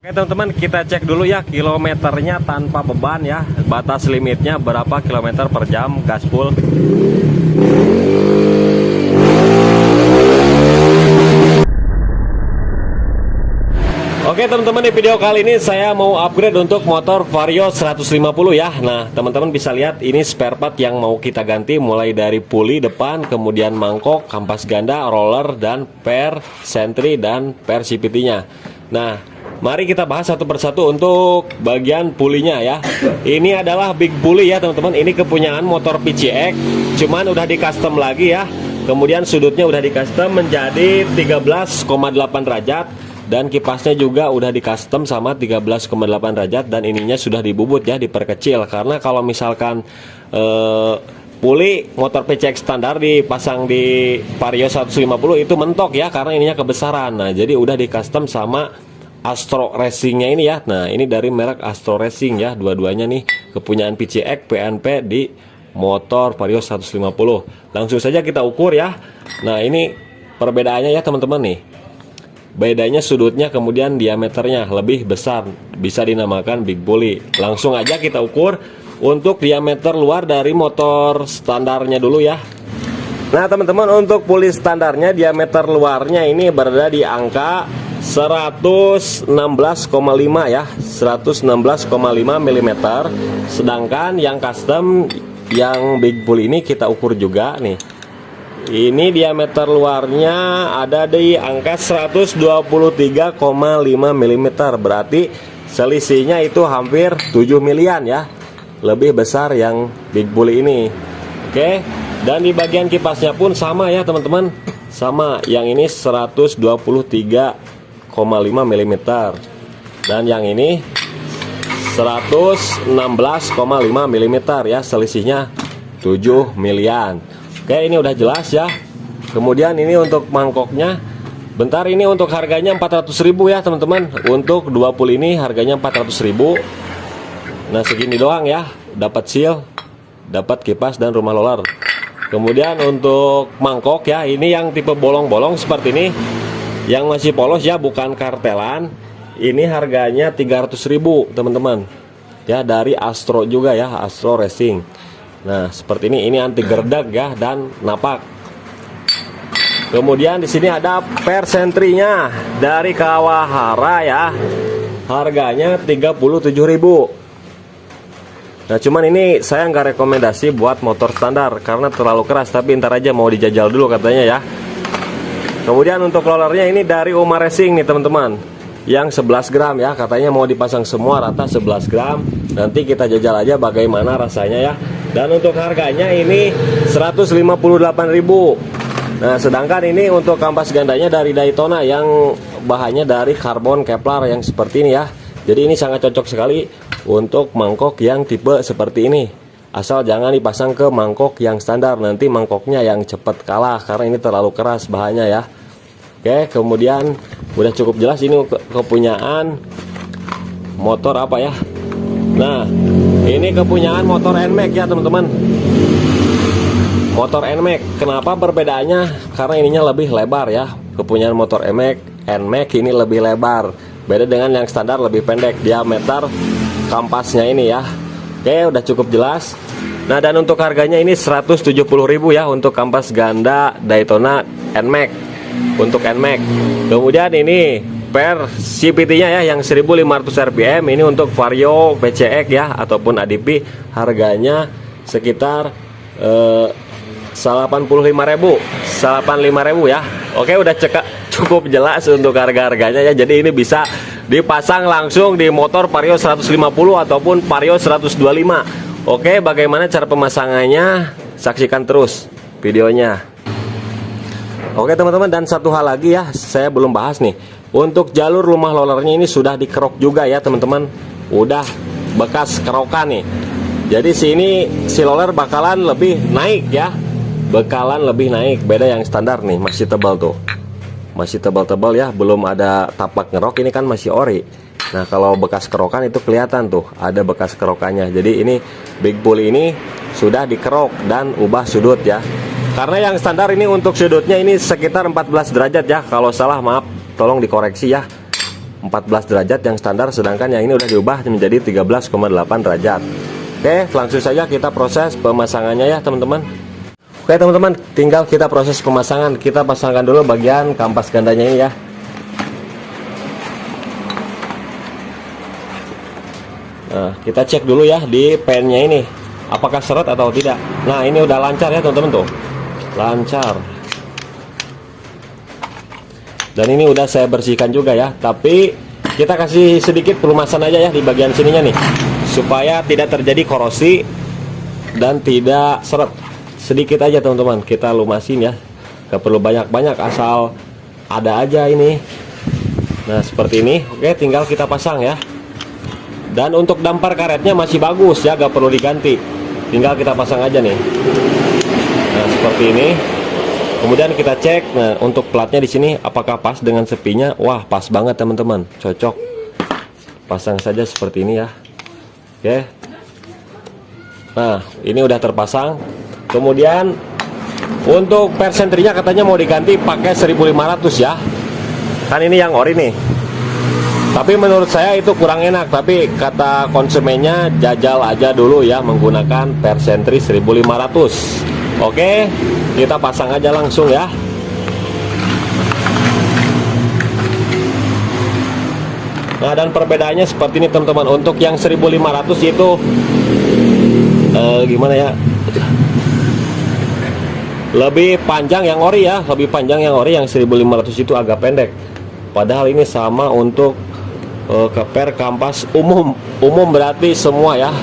Oke teman-teman, kita cek dulu ya kilometernya tanpa beban ya. Batas limitnya berapa kilometer per jam, gaspol. Oke teman-teman, di video kali ini saya mau upgrade untuk motor Vario 150 ya. Nah teman-teman bisa lihat ini spare part yang mau kita ganti, mulai dari puli depan, kemudian mangkok, kampas ganda, roller, dan per sentry dan per CVT nya. Nah mari kita bahas satu persatu untuk bagian pulinya ya. Ini adalah big pulley ya teman-teman. Ini kepunyaan motor PCX, cuman udah di custom lagi ya. Kemudian sudutnya udah di custom menjadi 13,8 derajat. Dan kipasnya juga udah di custom sama 13,8 derajat. Dan ininya sudah dibubut ya, diperkecil. Karena kalau misalkan puli motor PCX standar dipasang di Vario 150 itu mentok ya, karena ininya kebesaran. Nah jadi udah di custom sama Astro Racingnya ini ya. Nah ini dari merek Astro Racing ya, dua-duanya nih kepunyaan PCX PNP di motor Vario 150. Langsung saja kita ukur ya. Nah ini perbedaannya ya teman-teman nih. Bedanya sudutnya, kemudian diameternya lebih besar, bisa dinamakan big pulley. Langsung aja kita ukur untuk diameter luar dari motor standarnya dulu ya. Nah teman-teman, untuk pulley standarnya diameter luarnya ini berada di angka 116,5 ya, 116,5 mm. Sedangkan yang custom yang big pulley ini kita ukur juga nih. Ini diameter luarnya ada di angka 123,5 mm. Berarti selisihnya itu hampir 7 milian ya. Lebih besar yang big pulley ini. Oke. Dan di bagian kipasnya pun sama ya teman-teman. Sama, yang ini 123,5 mm. Dan yang ini 116,5 mm ya. Selisihnya 7 milian. Oke, ini udah jelas ya. Kemudian ini untuk mangkoknya. Bentar, ini untuk harganya 400.000 ya teman-teman. Untuk 20 ini harganya 400.000. Nah segini doang ya. Dapat seal, dapat kipas dan rumah roller. Kemudian untuk mangkok ya, ini yang tipe bolong-bolong seperti ini, yang masih polos ya, bukan kartelan. Ini harganya 300.000 teman-teman. Ya dari Astro juga ya, Astro Racing. Nah seperti ini anti gerdak ya dan napak. Kemudian di sini ada per sentry-nya dari Kawahara ya. Harganya 37.000. Nah cuman ini saya nggak rekomendasi buat motor standar karena terlalu keras, tapi ntar aja mau dijajal dulu katanya ya. Kemudian untuk rollernya ini dari Uma Racing nih teman-teman, yang 11 gram ya, katanya mau dipasang semua rata 11 gram. Nanti kita jajal aja bagaimana rasanya ya. Dan untuk harganya ini 158.000. Nah sedangkan ini untuk kampas gandanya dari Daytona yang bahannya dari karbon Kevlar yang seperti ini ya. Jadi ini sangat cocok sekali untuk mangkok yang tipe seperti ini. Asal jangan dipasang ke mangkok yang standar, nanti mangkoknya yang cepat kalah karena ini terlalu keras bahannya ya. Oke, kemudian udah cukup jelas ini kepunyaan motor apa ya. Nah ini kepunyaan motor NMAX ya teman-teman. Motor NMAX, kenapa perbedaannya? Karena ininya lebih lebar ya. Kepunyaan motor NMAX ini lebih lebar, beda dengan yang standar lebih pendek diameter kampasnya ini ya. Oke, udah cukup jelas. Nah dan untuk harganya ini 170.000 ya untuk kampas ganda Daytona NMAX. Untuk NMAX. Kemudian ini per CVT nya ya yang 1500 rpm. Ini untuk Vario PCX ya ataupun ADP, harganya sekitar 85.000 ya. Oke, udah cukup jelas untuk harga-harganya ya. Jadi ini bisa dipasang langsung di motor Vario 150 ataupun Vario 125. Oke, bagaimana cara pemasangannya? Saksikan terus videonya. Oke teman-teman, dan satu hal lagi ya, saya belum bahas nih. Untuk jalur rumah rollernya ini sudah dikerok juga ya teman-teman. Udah bekas kerokan nih. Jadi sini si roller bakalan lebih naik ya. Bakalan lebih naik, beda yang standar nih, masih tebal tuh. Masih tebal-tebal ya, belum ada tapak ngerok, ini kan masih ori. Nah kalau bekas kerokan itu kelihatan tuh, ada bekas kerokannya. Jadi ini big pulley ini sudah dikerok dan ubah sudut ya. Karena yang standar ini untuk sudutnya ini sekitar 14 derajat ya. Kalau salah maaf tolong dikoreksi ya. 14 derajat yang standar, sedangkan yang ini udah diubah menjadi 13,8 derajat. Oke, langsung saja kita proses pemasangannya ya teman-teman. Oke teman-teman, tinggal kita proses pemasangan. Kita pasangkan dulu bagian kampas gandanya ini ya. Nah, kita cek dulu ya di pennya ini apakah seret atau tidak. Nah, ini udah lancar ya teman-teman tuh. Lancar. Dan ini udah saya bersihkan juga ya, tapi kita kasih sedikit pelumasan aja ya di bagian sininya nih, supaya tidak terjadi korosi dan tidak seret. Sedikit aja teman-teman, kita lumasin ya, gak perlu banyak-banyak, asal ada aja ini. Nah seperti ini. Oke, tinggal kita pasang ya. Dan untuk dampar karetnya masih bagus ya, gak perlu diganti, tinggal kita pasang aja nih. Nah seperti ini. Kemudian kita cek, nah untuk platnya di sini apakah pas dengan sepinya? Wah pas banget teman-teman, cocok. Pasang saja seperti ini ya. Oke. Nah ini udah terpasang. Kemudian untuk persentrinya katanya mau diganti pakai 1500 ya. Kan ini yang ori nih. Tapi menurut saya itu kurang enak. Tapi kata konsumennya jajal aja dulu ya menggunakan persentri 1500. Oke, kita pasang aja langsung ya. Nah dan perbedaannya seperti ini teman-teman. Untuk yang 1500 itu gimana ya, lebih panjang yang ori ya, lebih panjang yang ori. Yang 1500 itu agak pendek. Padahal ini sama untuk keper kampas umum. Umum berarti semua ya,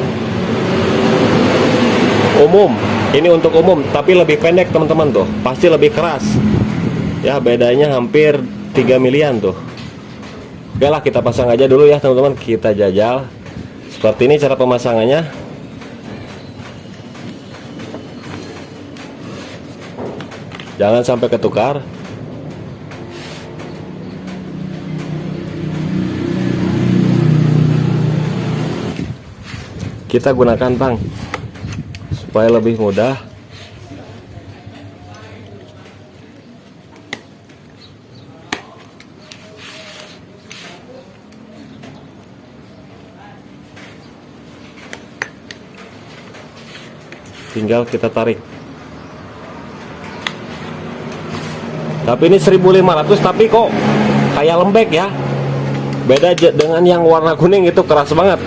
umum. Ini untuk umum, tapi lebih pendek teman-teman tuh. Pasti lebih keras. Ya bedanya hampir 3 milian tuh. Oke lah, kita pasang aja dulu ya teman-teman. Kita jajal. Seperti ini cara pemasangannya. Jangan sampai ketukar. Kita gunakan tang supaya lebih mudah. Tinggal kita tarik. Tapi ini 1500 tapi kok kayak lembek ya. Beda dengan yang warna kuning, itu keras banget.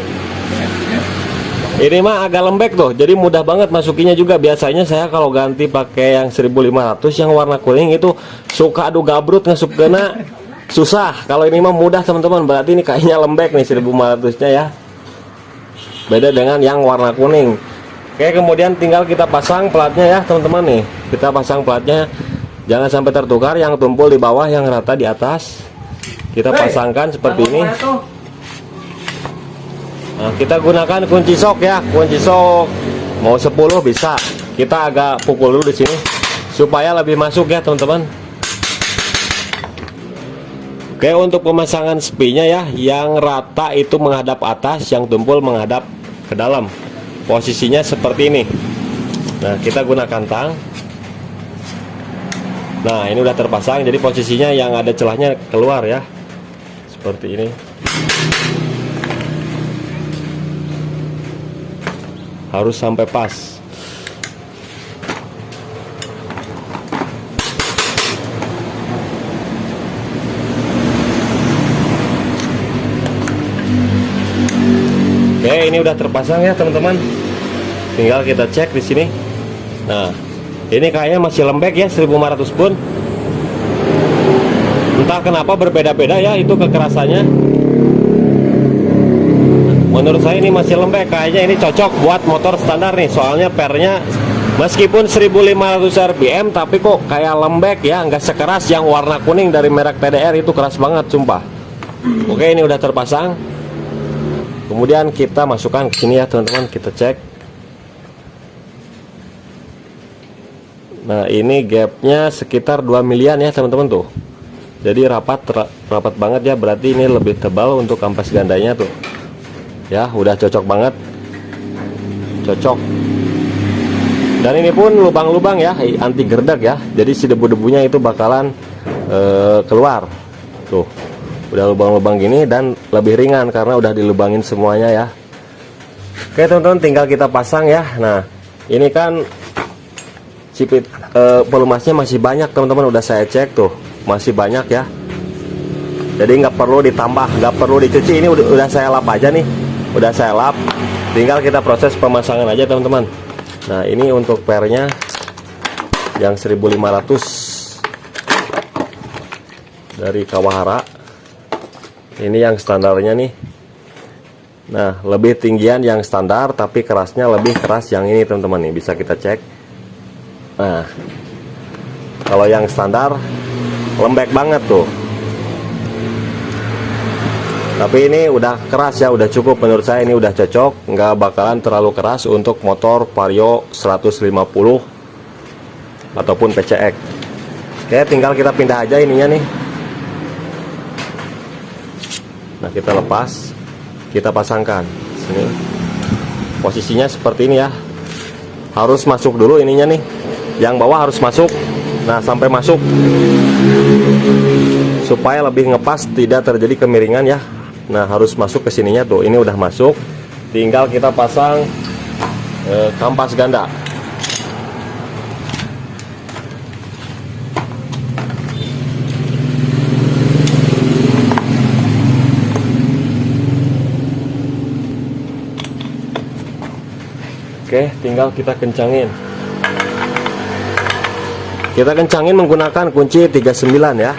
Ini mah agak lembek tuh, jadi mudah banget masukinya juga. Biasanya saya kalau ganti pakai yang 1500 yang warna kuning itu suka aduh gabrut ngasup kena, susah. Kalau ini mah mudah teman-teman, berarti ini kayaknya lembek nih 1500 nya ya. Beda dengan yang warna kuning. Oke, kemudian tinggal kita pasang platnya ya teman-teman nih. Kita pasang platnya, jangan sampai tertukar, yang tumpul di bawah, yang rata di atas. Kita pasangkan seperti ini. Nah, kita gunakan kunci sok ya, kunci sok mau 10 bisa. Kita agak pukul dulu di sini supaya lebih masuk ya teman-teman. Oke, untuk pemasangan spinya ya, yang rata itu menghadap atas, yang tumpul menghadap ke dalam. Posisinya seperti ini. Nah, kita gunakan tang. Nah, ini udah terpasang, jadi posisinya yang ada celahnya keluar ya. Seperti ini. Harus sampai pas. Oke, ini udah terpasang ya teman-teman. Tinggal kita cek di sini. Nah, ini kayaknya masih lembek ya 1500 pun. Entah kenapa berbeda-beda ya itu kekerasannya. Menurut saya ini masih lembek, kayaknya ini cocok buat motor standar nih. Soalnya pernya meskipun 1500 rpm tapi kok kayak lembek ya, nggak sekeras yang warna kuning dari merek TDR, itu keras banget sumpah. Oke, ini udah terpasang. Kemudian kita masukkan ke sini ya teman-teman, kita cek. Nah, ini gapnya sekitar 2 milian ya teman-teman tuh. Jadi rapat banget ya, berarti ini lebih tebal untuk kampas gandanya tuh. Ya, udah cocok banget. Cocok. Dan ini pun lubang-lubang ya, anti gerdek ya. Jadi si debu-debunya itu bakalan keluar. Tuh. udah lubang-lubang gini dan lebih ringan karena udah dilubangin semuanya ya. Oke teman-teman, tinggal kita pasang ya. Nah ini kan cipit pelumasnya masih banyak teman-teman, udah saya cek tuh masih banyak ya. Jadi nggak perlu ditambah, nggak perlu dicuci, ini udah saya lap aja nih, udah saya lap. Tinggal kita proses pemasangan aja teman-teman. Nah ini untuk pernya yang 1500 dari Kawahara, ini yang standarnya nih. Nah lebih tinggian yang standar tapi kerasnya lebih keras yang ini teman-teman, nih bisa kita cek. Nah kalau yang standar lembek banget tuh, tapi ini udah keras ya, udah cukup menurut saya, ini udah cocok, nggak bakalan terlalu keras untuk motor Vario 150 ataupun PCX. Oke tinggal kita pindah aja ininya nih. Nah kita lepas, kita pasangkan sini. Posisinya seperti ini ya, harus masuk dulu ininya nih, yang bawah harus masuk. Nah sampai masuk supaya lebih ngepas, tidak terjadi kemiringan ya. Nah harus masuk ke sininya tuh, ini udah masuk. Tinggal kita pasang kampas ganda. Oke, tinggal kita kencangin. Kita kencangin menggunakan kunci 39 ya.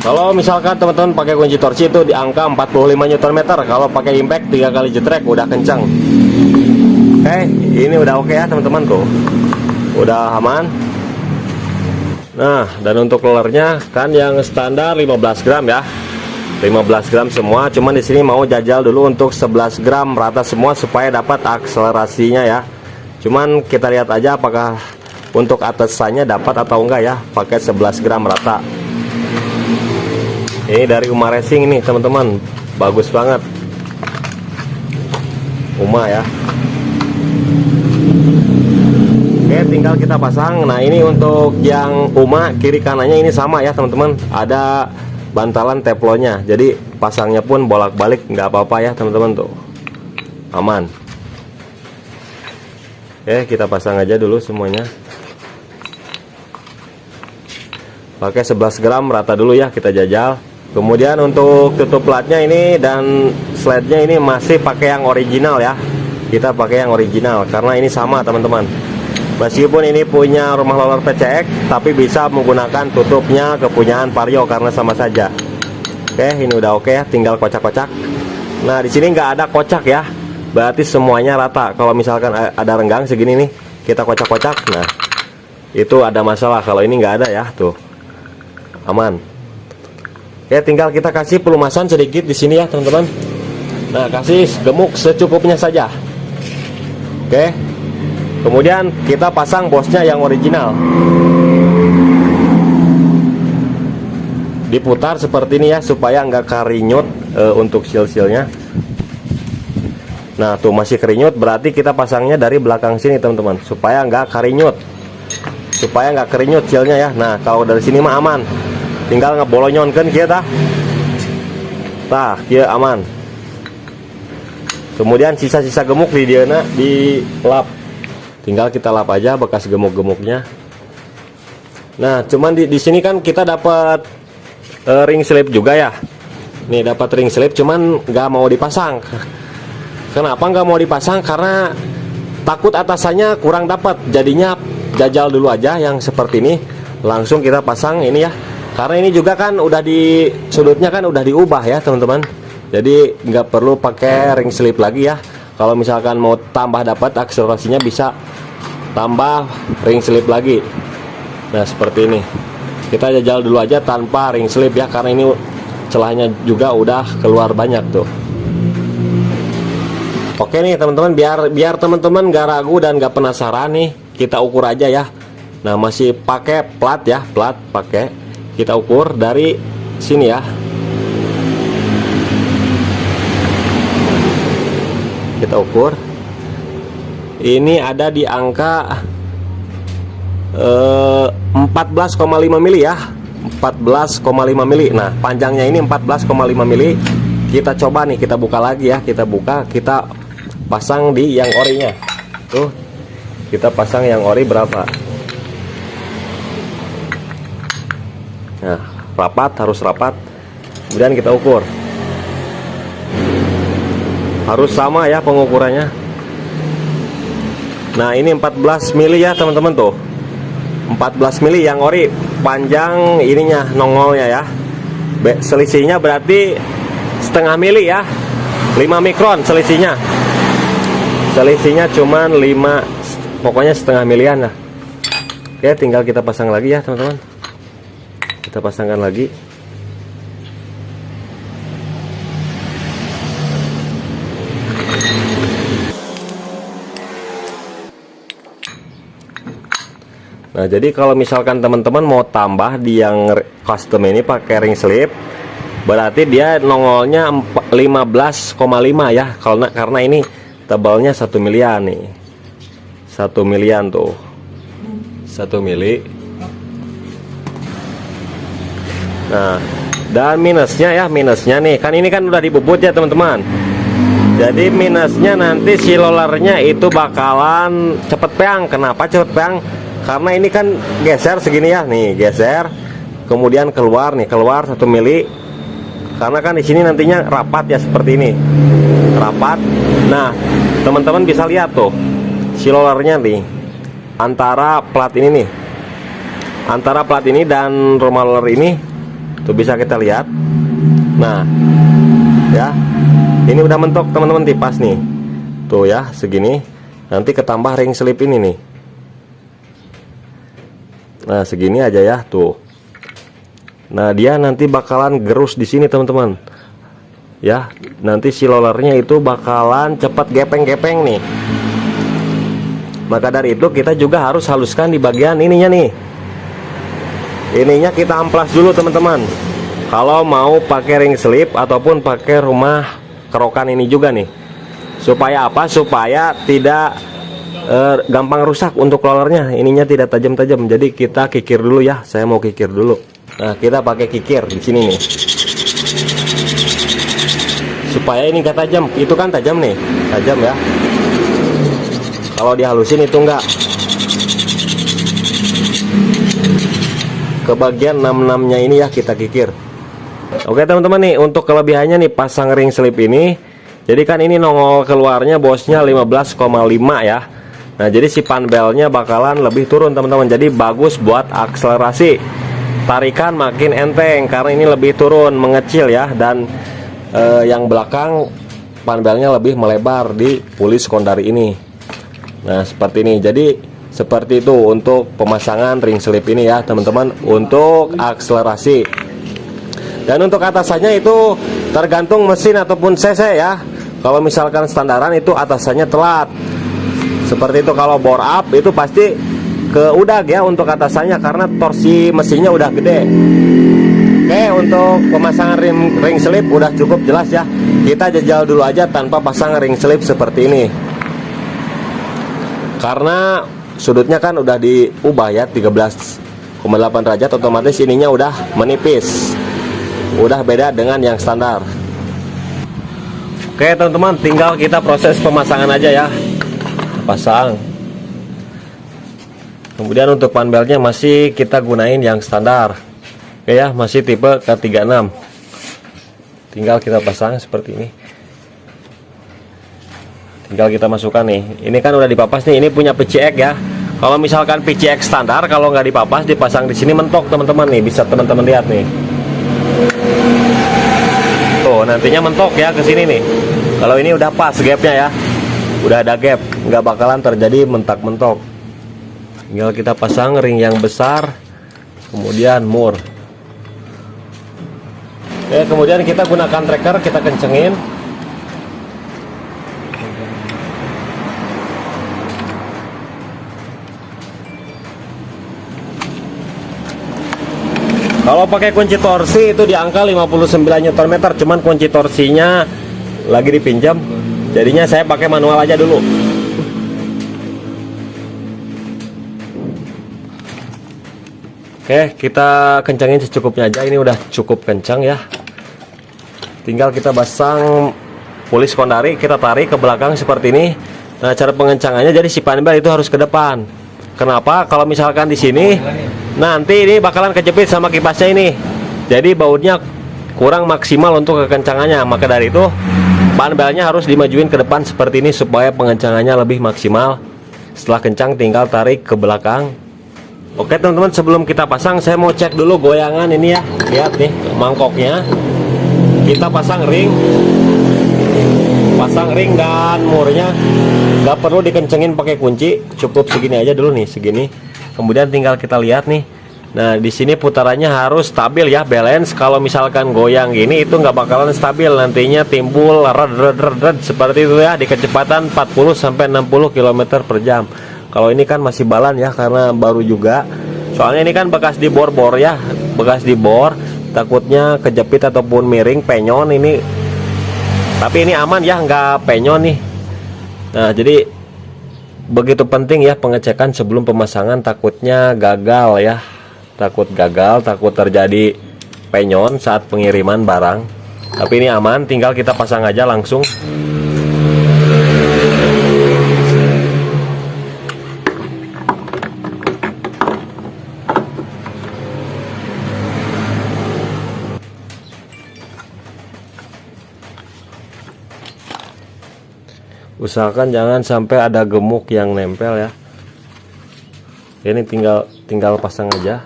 Kalau misalkan teman-teman pakai kunci torsi itu di angka 45 Nm, kalau pakai impact 3 kali jetrek udah kencang. Oke, ini udah oke ya teman-teman tuh. Udah aman. Nah, dan untuk rollernya kan yang standar 15 gram ya. 15 gram semua, cuman di sini mau jajal dulu untuk 11 gram rata semua supaya dapat akselerasinya ya. Cuman kita lihat aja apakah untuk atasannya dapat atau enggak ya, pakai 11 gram rata. Ini dari Uma Racing ini teman-teman, bagus banget Uma ya. Oke tinggal kita pasang. Nah ini untuk yang Uma kiri kanannya ini sama ya teman-teman, ada bantalan teflonnya, jadi pasangnya pun bolak-balik nggak apa-apa ya teman-teman tuh, aman. Oke kita pasang aja dulu semuanya, pakai 11 gram rata dulu ya, kita jajal. Kemudian untuk tutup platnya ini dan slide-nya ini masih pakai yang original ya, kita pakai yang original karena ini sama teman-teman. Meskipun ini punya rumah roller PCX, tapi bisa menggunakan tutupnya kepunyaan Vario karena sama saja. Oke, ini udah oke ya, tinggal kocak-kocak. Nah, di sini nggak ada kocak ya, berarti semuanya rata. Kalau misalkan ada renggang segini nih, kita kocak-kocak. Nah, itu ada masalah. Kalau ini nggak ada ya, tuh aman. Ya, tinggal kita kasih pelumasan sedikit di sini ya, teman-teman. Nah, kasih gemuk secukupnya saja. Oke. Kemudian kita pasang bosnya yang original. Diputar seperti ini ya, supaya nggak karinyut untuk seal-sealnya. Nah tuh masih kerinyut, berarti kita pasangnya dari belakang sini teman-teman, supaya nggak karinyut, supaya nggak kerinyut sealnya ya. Nah kalau dari sini mah aman, tinggal ngebolonyonkan kita. Tah, kia aman. Kemudian sisa-sisa gemuk di dia di lap. Tinggal kita lap aja bekas gemuk-gemuknya. Nah, cuman di sini kan kita dapat ring slip juga ya. Nih dapat ring slip, cuman nggak mau dipasang. Kenapa nggak mau dipasang? Karena takut atasannya kurang dapat. Jadinya jajal dulu aja yang seperti ini. Langsung kita pasang ini ya. Karena ini juga kan udah di sudutnya kan udah diubah ya teman-teman. Jadi nggak perlu pakai ring slip lagi ya. Kalau misalkan mau tambah dapat akselerasinya bisa tambah ring slip lagi. Nah seperti ini, kita jajal dulu aja tanpa ring slip ya, karena ini celahnya juga udah keluar banyak tuh. Oke nih teman-teman, biar teman-teman gak ragu dan gak penasaran nih, kita ukur aja ya. Nah masih pakai plat ya, plat pakai, kita ukur dari sini ya. Kita ukur ini ada di angka 14,5 mili ya, 14,5 mili. Nah, panjangnya ini 14,5 mili. Kita coba nih, kita buka lagi ya, kita buka, kita pasang di yang orinya. Tuh, kita pasang yang ori berapa? Nah, rapat, harus rapat. Kemudian kita ukur. Harus sama ya pengukurannya. Nah, ini 14 mili ya teman-teman tuh. 14 mili yang ori, panjang ininya nongolnya ya. Selisihnya berarti setengah mili ya. 5 mikron selisihnya. Selisihnya cuman 5, pokoknya setengah milian lah. Oke, tinggal kita pasang lagi ya teman-teman. Kita pasangkan lagi. Nah, jadi kalau misalkan teman-teman mau tambah di yang custom ini pakai ring slip, berarti dia nongolnya 15,5 ya. Karena ini tebalnya 1 milian nih. 1 milian tuh. 1 mili. Nah, dan minusnya ya, minusnya nih. Kan ini kan udah dibubut ya, teman-teman. Jadi minusnya nanti si lolernya itu bakalan cepet peang. Kenapa cepet peang? Karena ini kan geser segini ya, nih geser, kemudian keluar nih, keluar 1 mili. Karena kan di sini nantinya rapat ya seperti ini, rapat. Nah, teman-teman bisa lihat tuh, si rollernya nih, antara plat ini nih, antara plat ini dan rumah roller ini, tuh bisa kita lihat. Nah, ya, ini udah mentok teman-teman, tipas nih, tuh ya segini. Nanti ketambah ring slip ini nih. Nah, segini aja ya tuh. Nah, dia nanti bakalan gerus di sini teman-teman. Ya, nanti si rollernya itu bakalan cepat gepeng-gepeng nih. Maka dari itu kita juga harus haluskan di bagian ininya nih. Ininya kita amplas dulu teman-teman. Kalau mau pakai ring slip ataupun pakai rumah kerokan ini juga nih. Supaya apa? Supaya tidak gampang rusak untuk rollernya, ininya tidak tajam-tajam. Jadi kita kikir dulu ya, saya mau kikir dulu. Nah, kita pakai kikir di sini nih, supaya ini gak tajam. Itu kan tajam nih, tajam ya. Kalau dihalusin itu enggak. Ke bagian 66-nya ini ya kita kikir. Oke teman-teman nih, untuk kelebihannya nih pasang ring slip ini. Jadi kan ini nongol keluarnya bosnya 15,5 ya. Nah, jadi si panbelnya bakalan lebih turun teman-teman. Jadi bagus buat akselerasi. Tarikan makin enteng karena ini lebih turun, mengecil ya. Dan yang belakang panbelnya lebih melebar di puli sekondari ini. Nah, seperti ini. Jadi seperti itu untuk pemasangan ring slip ini ya teman-teman, untuk akselerasi. Dan untuk atasannya itu tergantung mesin ataupun cc ya. Kalau misalkan standaran itu atasannya telat. Seperti itu. Kalau bore up itu pasti ke udag ya untuk atasannya, karena torsi mesinnya udah gede. Oke, untuk pemasangan ring slip udah cukup jelas ya. Kita jajal dulu aja tanpa pasang ring slip seperti ini. Karena sudutnya kan udah diubah ya, 13,8 derajat, otomatis ininya udah menipis. Udah beda dengan yang standar. Oke teman-teman, tinggal kita proses pemasangan aja ya. Pasang. Kemudian untuk panbelnya masih kita gunain yang standar. Oke ya, masih tipe K36. Tinggal kita pasang seperti ini. Tinggal kita masukkan nih. Ini kan udah dipapas nih. Ini punya PCX ya. Kalau misalkan PCX standar, kalau nggak dipapas, dipasang di sini mentok teman-teman nih. Bisa teman-teman lihat nih. Tuh, nantinya mentok ya ke sini nih. Kalau ini udah pas gapnya ya. Udah ada gap, nggak bakalan terjadi mentak-mentok. Tinggal kita pasang ring yang besar, kemudian mur. Oke, kemudian kita gunakan tracker, kita kencengin. Kalau pakai kunci torsi itu di angka 59 Nm, cuman kunci torsinya lagi dipinjam. Jadinya saya pakai manual aja dulu. Oke, kita kencangin secukupnya aja. Ini udah cukup kencang ya. Tinggal kita pasang pulis kondari, kita tarik ke belakang seperti ini. Nah, cara pengencangannya jadi si panbel itu harus ke depan. Kenapa? Kalau misalkan di sini nanti ini bakalan kejepit sama kipasnya ini. Jadi bautnya kurang maksimal untuk kekencangannya. Maka dari itu panbelnya harus dimajuin ke depan seperti ini supaya pengencangannya lebih maksimal. Setelah kencang tinggal tarik ke belakang. Oke teman-teman, sebelum kita pasang saya mau cek dulu goyangan ini ya. Lihat nih mangkoknya. Kita pasang ring dan murnya nggak perlu dikencengin pakai kunci, cukup segini aja dulu nih, segini. Kemudian tinggal kita lihat nih. Nah, di sini putarannya harus stabil ya, balance. Kalau misalkan goyang gini itu nggak bakalan stabil, nantinya timbul red seperti itu ya, di kecepatan 40 sampai 60 km per jam. Kalau ini kan masih balan ya, karena baru juga. Soalnya ini kan bekas dibor-bor ya, bekas dibor. Takutnya kejepit ataupun miring, penyon ini. Tapi ini aman ya, nggak penyon nih. Nah, jadi begitu penting ya pengecekan sebelum pemasangan, takutnya gagal ya. Takut gagal, takut terjadi penyon saat pengiriman barang. Tapi ini aman, tinggal kita pasang aja langsung. Usahakan jangan sampai ada gemuk yang nempel ya. Ini tinggal pasang aja.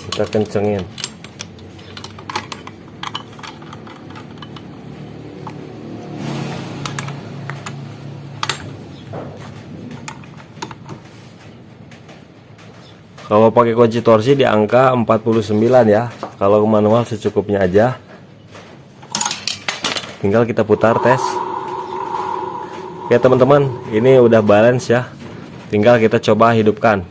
Kita kencengin. Kalau pakai kunci torsi di angka 49 ya. Kalau manual secukupnya aja. Tinggal kita putar tes. Oke teman-teman, ini udah balance ya. Tinggal kita coba hidupkan.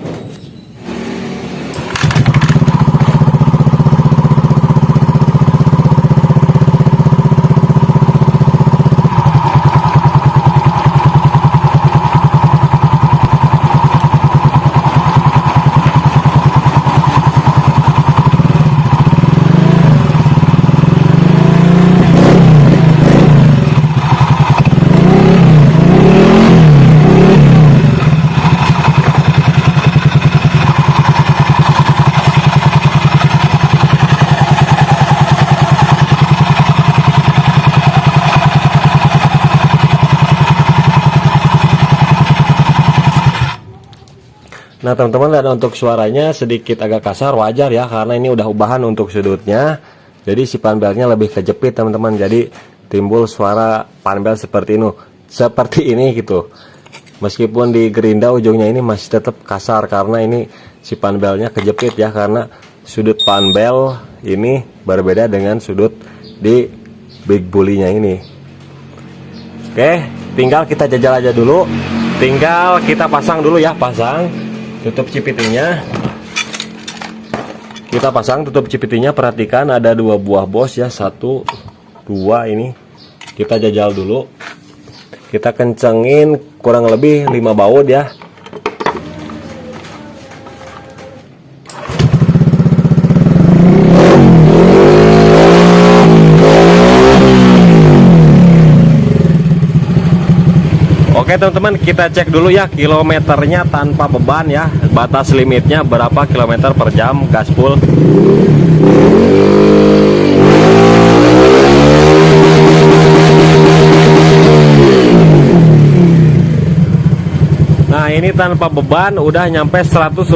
Nah teman-teman, dan untuk suaranya sedikit agak kasar, wajar ya, karena ini udah ubahan untuk sudutnya. Jadi si panbelnya lebih kejepit teman-teman, jadi timbul suara panbel seperti ini gitu. Meskipun di gerinda ujungnya ini masih tetap kasar, karena ini si panbelnya kejepit ya, karena sudut panbel ini berbeda dengan sudut di big bully-nya ini. Oke, tinggal kita jajal aja dulu. Tinggal kita pasang dulu ya, pasang. Tutup cipitinya. Kita pasang tutup cipitinya. Perhatikan ada 2 buah bos ya, 1, 2 ini. Kita jajal dulu. Kita kencengin kurang lebih 5 baut ya. Oke teman-teman, kita cek dulu ya kilometernya tanpa beban ya. Batas limitnya berapa kilometer per jam gaspol. Nah ini tanpa beban udah nyampe 146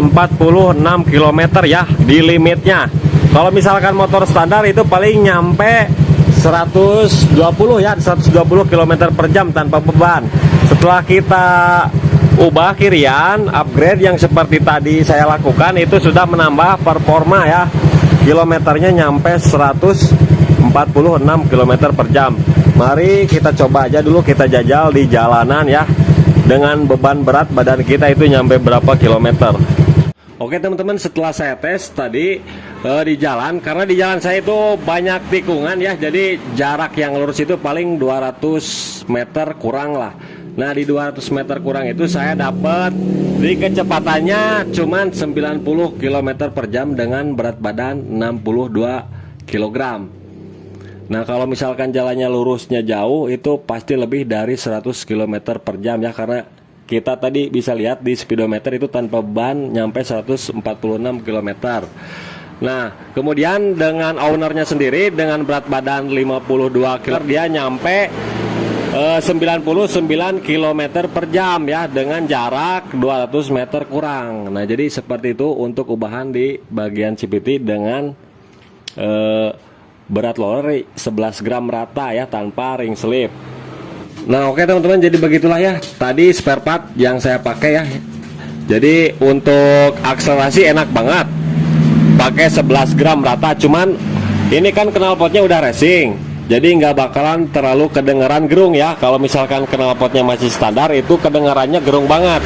km ya di limitnya. Kalau misalkan motor standar itu paling nyampe 120 ya, 120 km per jam tanpa beban. Setelah kita ubah kirian, upgrade yang seperti tadi saya lakukan, itu sudah menambah performa ya. Kilometernya nyampe 146 km per jam. Mari kita coba aja dulu, kita jajal di jalanan ya. Dengan beban berat badan kita itu nyampe berapa kilometer. Oke teman-teman, setelah saya tes tadi di jalan, karena di jalan saya itu banyak tikungan ya, jadi jarak yang lurus itu paling 200 meter kurang lah. Nah di 200 meter kurang itu saya dapat di kecepatannya cuman 90 km per jam dengan berat badan 62 kg. Nah kalau misalkan jalannya lurusnya jauh itu pasti lebih dari 100 km per jam ya, karena kita tadi bisa lihat di speedometer itu tanpa ban nyampe 146 km. Nah kemudian dengan ownernya sendiri dengan berat badan 52 kg dia nyampe 99 km per jam ya, dengan jarak 200 meter kurang. Nah jadi seperti itu untuk ubahan di bagian CVT dengan berat loader 11 gram rata ya, tanpa ring slip. Nah oke teman-teman, jadi begitulah ya tadi spare part yang saya pakai ya. Jadi untuk akselerasi enak banget, pakai 11 gram rata. Cuman ini kan knalpotnya udah racing, jadi nggak bakalan terlalu kedengeran gerung ya. Kalau misalkan knalpotnya masih standar itu kedengarannya gerung banget.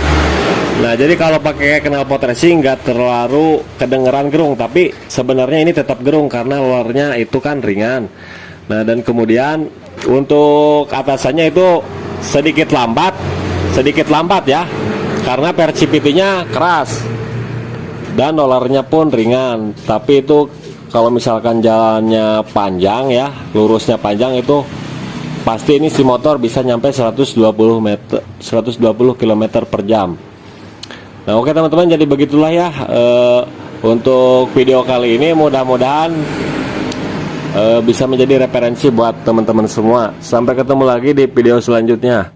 Nah jadi kalau pakai knalpot racing nggak terlalu kedengeran gerung, tapi sebenarnya ini tetap gerung karena luarnya itu kan ringan. Nah dan kemudian untuk atasannya itu sedikit lambat ya, karena PRCVT-nya keras dan rollernya pun ringan. Tapi itu kalau misalkan jalannya panjang ya, lurusnya panjang, itu pasti ini si motor bisa nyampe 120 km per jam. Nah oke teman-teman, jadi begitulah ya untuk video kali ini. Mudah-mudahan bisa menjadi referensi buat teman-teman semua. Sampai ketemu lagi di video selanjutnya.